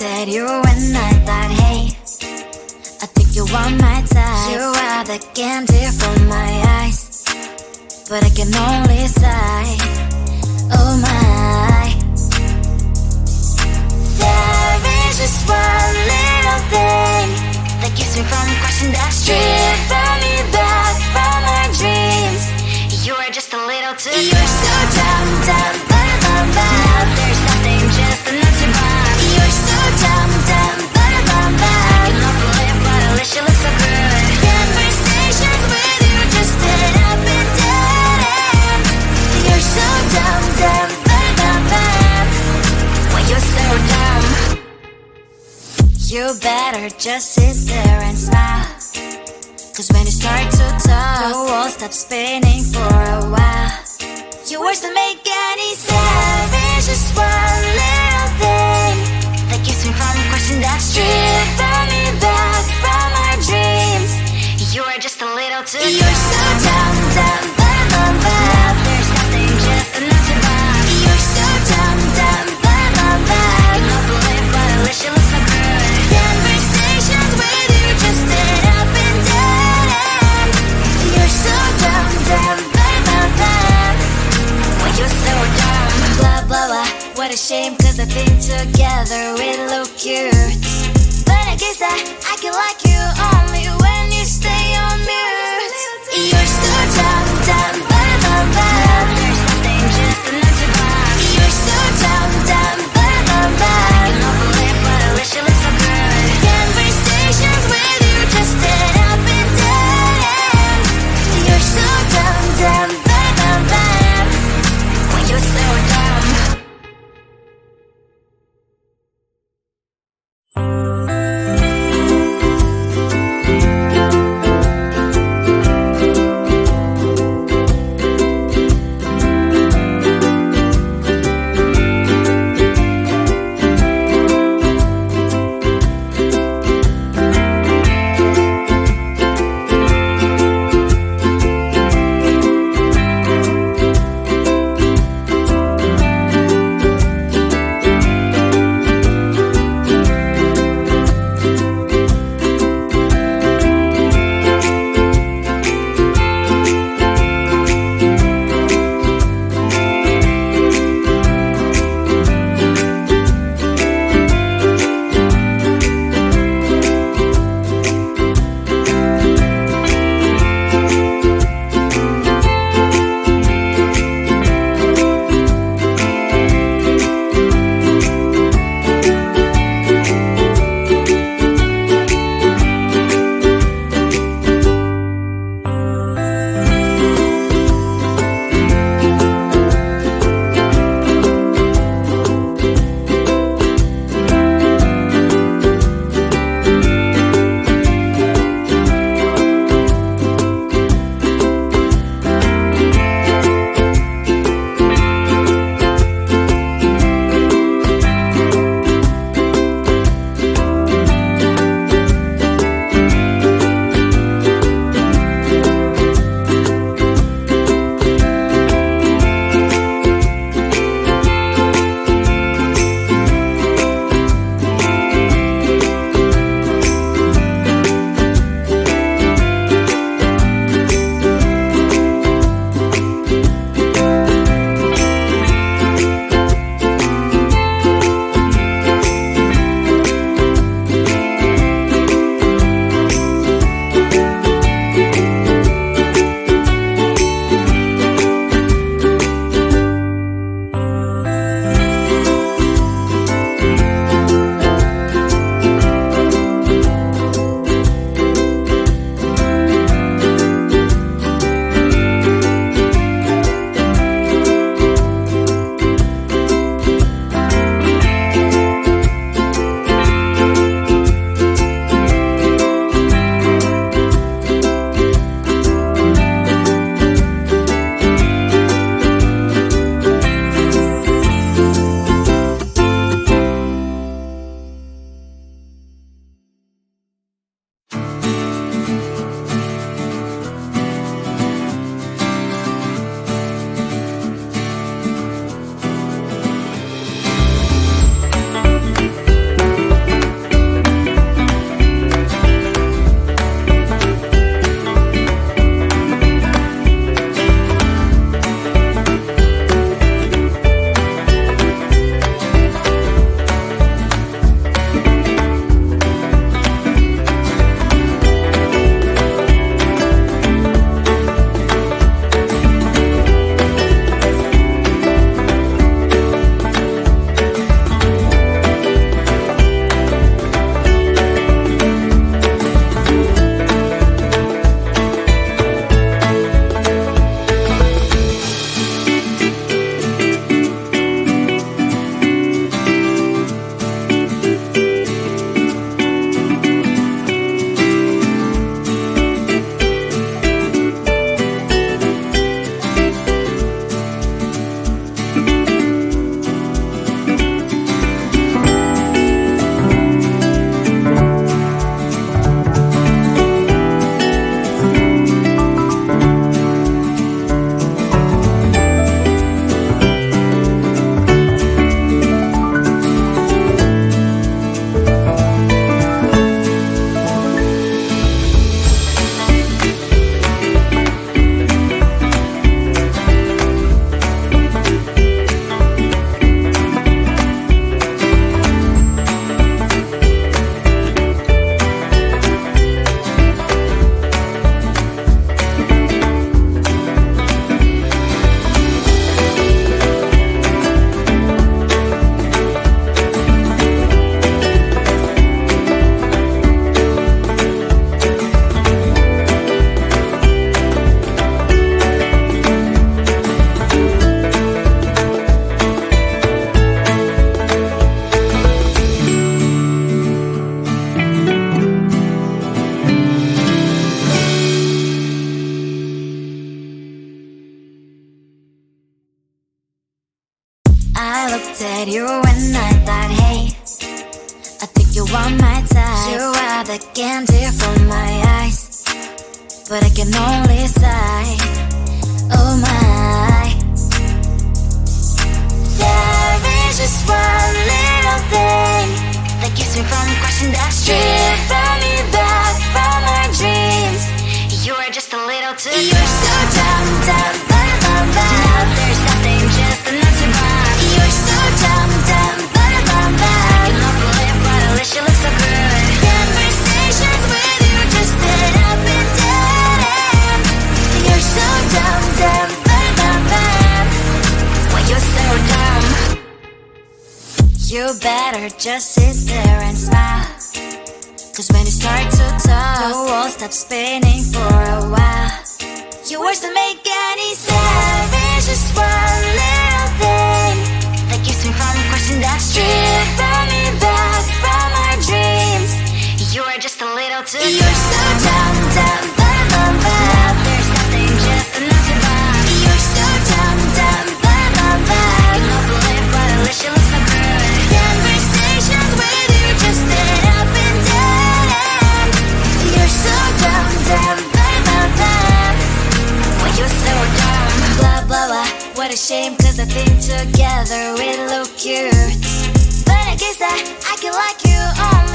at you and I thought, hey, I think you are my type. You are the candy from my eyes, but I can only sigh, oh my. There is just one little thing that keeps me from crossing that street, driving me back from my dreams. You are just a little too close. You're so dumb, dumb, bum, bum. Now there's nothing, just enough to burn. You're so dumb, dumb, bum, bum. I cannot believe what I wish you look so good. Conversations with you just end up in dead end. You're so dumb, dumb, bum, bum. When you're so dumb, you better just sit there and smile, 'cause when you start to talk, the world stops spinning for a while. Your words don't make any sense. There's just one little thing that keeps me from crossing that street, driving me back from our dreams. You are just a little too close. You're so dumb, dumb, bum, bum, bum. Now there's nothing, just enough to burn. You're so dumb, dumb, bum, bum, bum. I cannot believe what I wish you look so good. Conversations with you just end up in dead end. You're so dumb, dumb, bum, bum, bum. When you're so dumb. Blah, blah, blah. What a shame, 'cause I think together we look cute. But I guess that I can like you only when you stay on mute. You're so dumb, dumb, bum, bum, bum. There's nothing, just enough to burn. You're so dumb, dumb, bum, bum, bum. I cannot believe what I wish you look so good. Conversations with you just end up in dead end. You're so dumb, dumb, bum, bum, bum. When you're so dumb. at you when I thought, hey, I think you are my type. You are the candy from my eyes, but I can only sigh, oh my. There is just one little thing that keeps me from crossing that street. Drive me back from my dreams. You are just a little too close. You're so dumb, dumb, bum, bum, bum. Now there's nothing just enough to buy. You're so dumb, dumb, bum, bum, bum. I cannot believe what a wish you look so good. Conversations with you just end up in dead end. You're so dumb, dumb, bum, bum, bum. When you're so dumb, you better just sit there and smile. Cause when you start to talk, the world stops spinning for a while. Your words don't make any sense. There's just one little thing that keeps me from crossing that street. Bring me back from our dreams. You are just a little too close. You're so dumb, dumb, bum, bum, bum. Now there's nothing just enough to buy. You're so dumb, dumb, bum, bum, bum. I cannot believe what a wish you look so good. Conversations with you just end up in dead end. You're so dumb, dumb, bum, bum, bum. When you're so dumb, blah, blah, blah. What a shame, cause I think together we look cute. But I guess that I can like you all